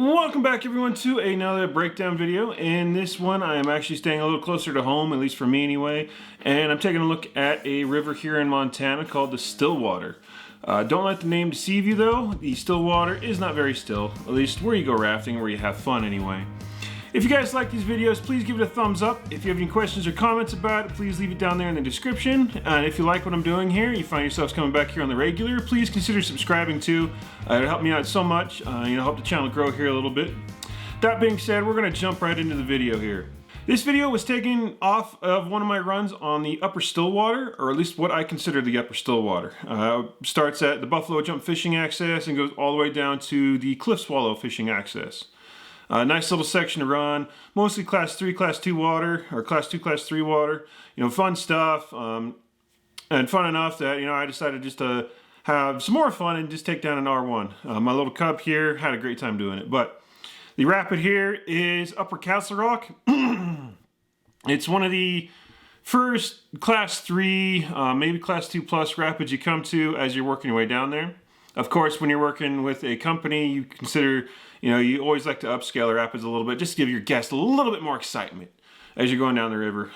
Welcome back everyone to another breakdown video. In this one I am actually staying a little closer to home, at least for me anyway, and I'm taking a look at a river here in Montana called the Stillwater. Don't let the name deceive you though, the Stillwater is not very still, at least where you go rafting, where you have fun anyway. If you guys like these videos, please give it a thumbs up. If you have any questions or comments about it, please leave it down there in the description. And if you like what I'm doing here, you find yourselves coming back here on the regular, please consider subscribing too. It'll help me out so much. Help the channel grow here a little bit. That being said, we're going to jump right into the video here. This video was taken off of one of my runs on the Upper Stillwater, or at least what I consider the Upper Stillwater. Starts at the Buffalo Jump fishing access and goes all the way down to the Cliff Swallow fishing access. Nice little section to run, mostly class 3, class 2 water, or class 2, class 3 water. Fun stuff, and fun enough that, I decided just to have some more fun and just take down an R1. My little cub here had a great time doing it. But the rapid here is Upper Castle Rock. It's one of the first class 3, maybe class 2 plus rapids you come to as you're working your way down there. Of course, when you're working with a company, you consider, you always like to upscale the rapids a little bit, just to give your guests a little bit more excitement as you're going down the river.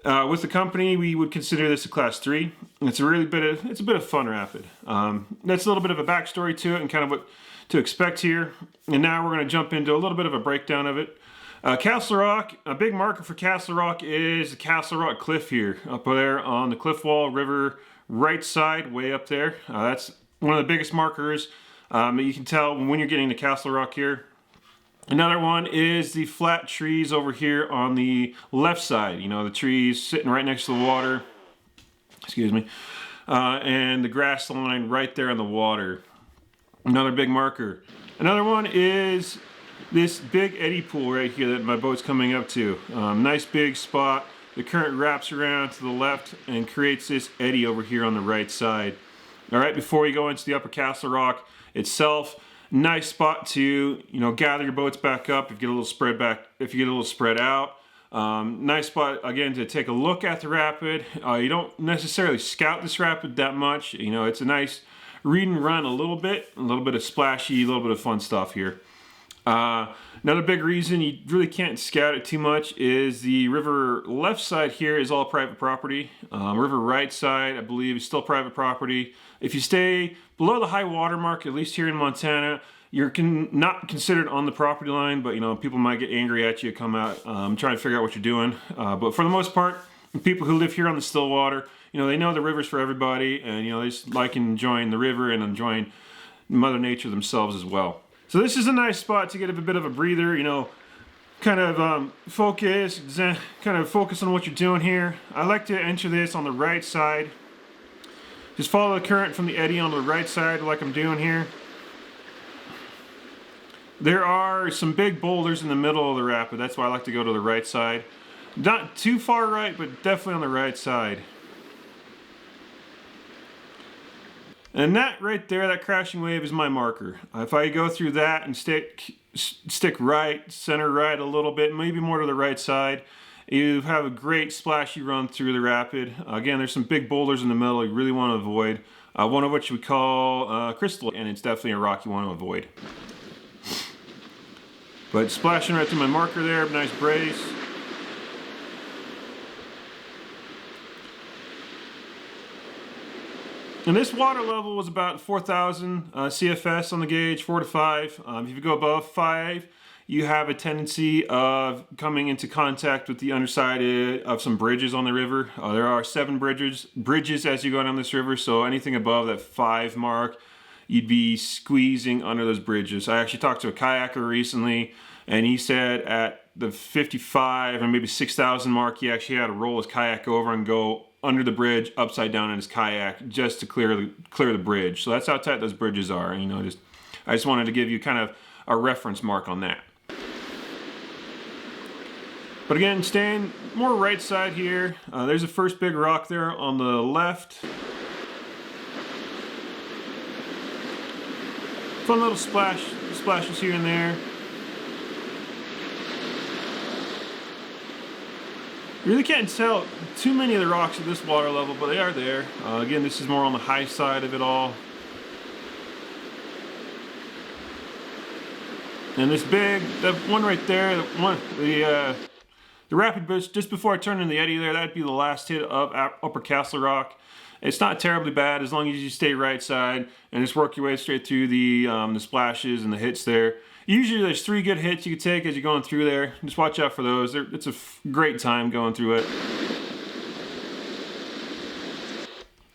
With the company, we would consider this a class 3. It's a bit of fun rapid. That's a little bit of a backstory to it and kind of what to expect here. And now we're going to jump into a little bit of a breakdown of it. Castle Rock, a big marker for Castle Rock is the Castle Rock Cliff here, up there on the cliff wall, river right side, way up there. That's one of the biggest markers. You can tell when you're getting to Castle Rock here. Another one is the flat trees over here on the left side. The trees sitting right next to the water. Excuse me. And the grass line right there on the water. Another big marker. Another one is this big eddy pool right here that my boat's coming up to. Nice big spot. The current wraps around to the left and creates this eddy over here on the right side. All right, before we go into the Upper Castle Rock itself, nice spot to gather your boats back up if you get a little spread out. Nice spot again to take a look at the rapid. You don't necessarily scout this rapid that much. It's a nice read and run a little bit of splashy, a little bit of fun stuff here. Another big reason you really can't scout it too much is the river left side here is all private property. River right side, I believe, is still private property. If you stay below the high water mark, at least here in Montana, you're not considered on the property line, but people might get angry at you, come out, trying to figure out what you're doing. But for the most part, the people who live here on the Stillwater, they know the river's for everybody, and they just like enjoying the river and enjoying Mother Nature themselves as well. So this is a nice spot to get a bit of a breather, kind of focus on what you're doing here. I like to enter this on the right side. Just follow the current from the eddy on the right side like I'm doing here. There are some big boulders in the middle of the rapid. That's why I like to go to the right side. Not too far right, but definitely on the right side. And that right there, that crashing wave is my marker. If I go through that and stick right, center right a little bit, maybe more to the right side, you have a great splashy run through the rapid. Again, there's some big boulders in the middle you really want to avoid. One of which we call crystal, and it's definitely a rock you want to avoid. But splashing right through my marker there, nice brace. And this water level was about 4,000 CFS on the gauge, 4 to 5. If you go above 5, you have a tendency of coming into contact with the underside of some bridges on the river. There are 7 bridges as you go down this river, so anything above that 5 mark, you'd be squeezing under those bridges. I actually talked to a kayaker recently, and he said at the 55 or maybe 6,000 mark, he actually had to roll his kayak over and go under the bridge, upside down in his kayak, just to clear the bridge. So that's how tight those bridges are. I just wanted to give you kind of a reference mark on that. But again, staying more right side here. There's the first big rock there on the left. Fun little splashes here and there. You really can't tell too many of the rocks at this water level, but they are there. Again, this is more on the high side of it all. And this big, that one right there, the rapid boost just before I turn in the eddy there, that'd be the last hit of Upper Castle Rock. It's not terribly bad as long as you stay right side and just work your way straight through the splashes and the hits there. Usually there's 3 good hits you can take as you're going through there. Just watch out for those. It's a great time going through it.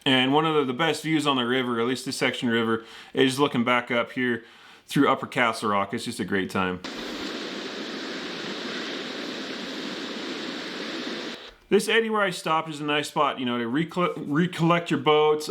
And one of the best views on the river, at least this section of the river, is looking back up here through Upper Castle Rock. It's just a great time. This eddy where I stopped is a nice spot, you know, to recollect your boats.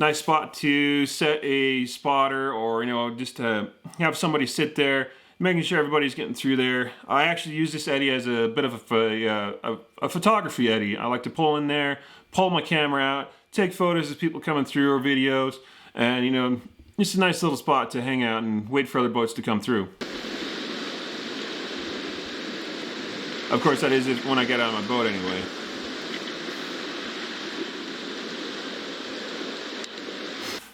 Nice spot to set a spotter, or you know, just to have somebody sit there, making sure everybody's getting through there. I actually use this eddy as a bit of a photography eddy. I like to pull in there, pull my camera out, take photos of people coming through or videos, and you know, it's a nice little spot to hang out and wait for other boats to come through. Of course, that is it when I get out of my boat anyway.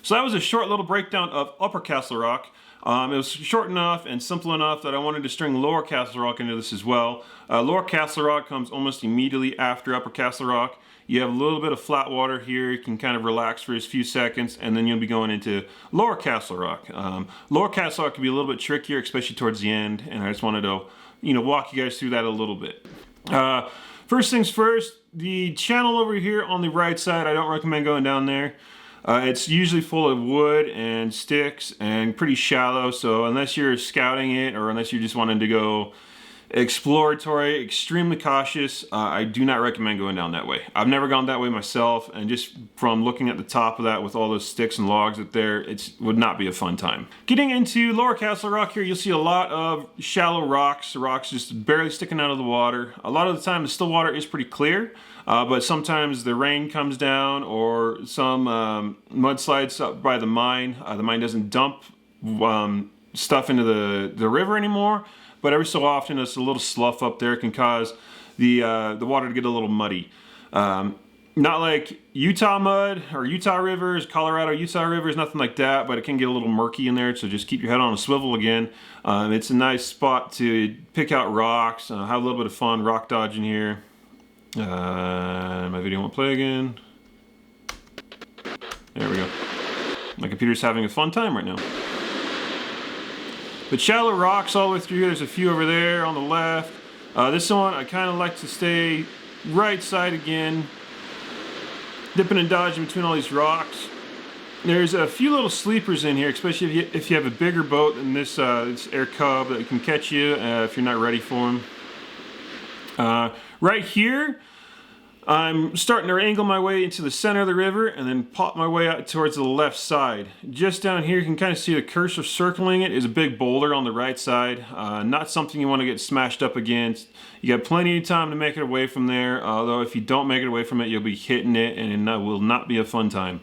So that was a short little breakdown of Upper Castle Rock. It was short enough and simple enough that I wanted to string Lower Castle Rock into this as well. Lower Castle Rock comes almost immediately after Upper Castle Rock. You have a little bit of flat water here. You can kind of relax for a few seconds, and then you'll be going into Lower Castle Rock. Lower Castle Rock can be a little bit trickier, especially towards the end, and I just wanted to, you know, walk you guys through that a little bit. First things first, the channel over here on the right side, I don't recommend going down there. It's usually full of wood and sticks and pretty shallow, so unless you're scouting it or unless you're just wanting to go exploratory, extremely cautious, I do not recommend going down that way. I've never gone that way myself, and just from looking at the top of that with all those sticks and logs up there, it would not be a fun time. Getting into Lower Castle Rock here, you'll see a lot of shallow rocks just barely sticking out of the water. A lot of the time the Stillwater is pretty clear, but sometimes the rain comes down or some mudslides up by the mine. The mine doesn't dump stuff into the river anymore, but every so often it's a little slough up there can cause the water to get a little muddy. Not like Utah mud or Utah rivers, Colorado, Utah rivers, nothing like that, but it can get a little murky in there, so just keep your head on a swivel again. It's a nice spot to pick out rocks, have a little bit of fun rock dodging here. My video won't play again. There we go. My computer's having a fun time right now. But shallow rocks all the way through here. There's a few over there on the left. This one, I kind of like to stay right side again, dipping and dodging between all these rocks. There's a few little sleepers in here, especially if you have a bigger boat than this Air Cub that can catch you if you're not ready for them. Right here, I'm starting to angle my way into the center of the river and then pop my way out towards the left side. Just down here, you can kind of see the cursor circling it is a big boulder on the right side. Not something you want to get smashed up against. You got plenty of time to make it away from there, although if you don't make it away from it, you'll be hitting it and it will not be a fun time.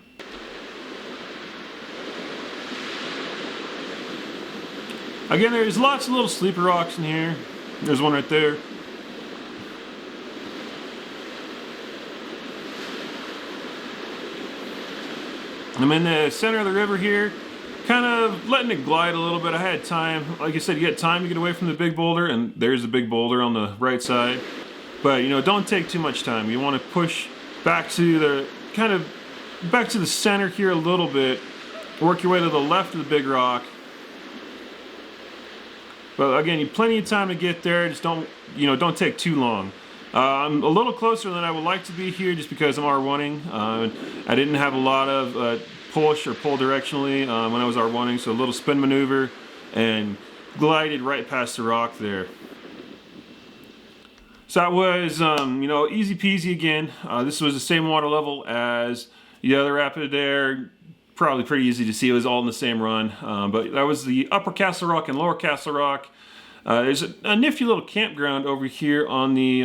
Again, there's lots of little sleeper rocks in here. There's one right there. I'm in the center of the river here, kind of letting it glide a little bit. I had time, like I said, you get time to get away from the big boulder, and there's the big boulder on the right side. But you know, don't take too much time. You want to push back to the back to the center here a little bit. Work your way to the left of the big rock. But again, you have plenty of time to get there. Just don't take too long. I'm a little closer than I would like to be here just because I'm R1ing. I didn't have a lot of push or pull directionally when I was R1ing, so a little spin maneuver and glided right past the rock there. So that was, easy peasy again. This was the same water level as the other rapid there. Probably pretty easy to see. It was all in the same run. But that was the Upper Castle Rock and Lower Castle Rock. There's a nifty little campground over here on the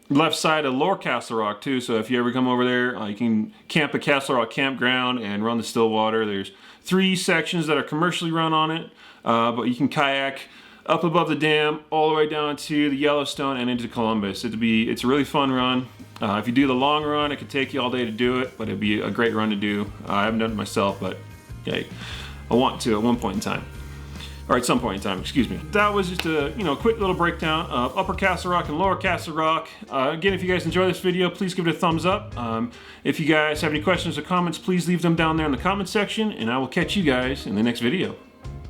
left side of Lower Castle Rock too, so if you ever come over there, you can camp at Castle Rock Campground and run the Stillwater. There's 3 sections that are commercially run on it, but you can kayak up above the dam all the way down to the Yellowstone and into Columbus. It's a really fun run. If you do the long run, it could take you all day to do it, but it'd be a great run to do. I haven't done it myself, but yeah, I want to at one point in time. or at some point in time, excuse me. That was just a quick little breakdown of Upper Castle Rock and Lower Castle Rock. Again, if you guys enjoy this video, please give it a thumbs up. If you guys have any questions or comments, please leave them down there in the comment section, and I will catch you guys in the next video.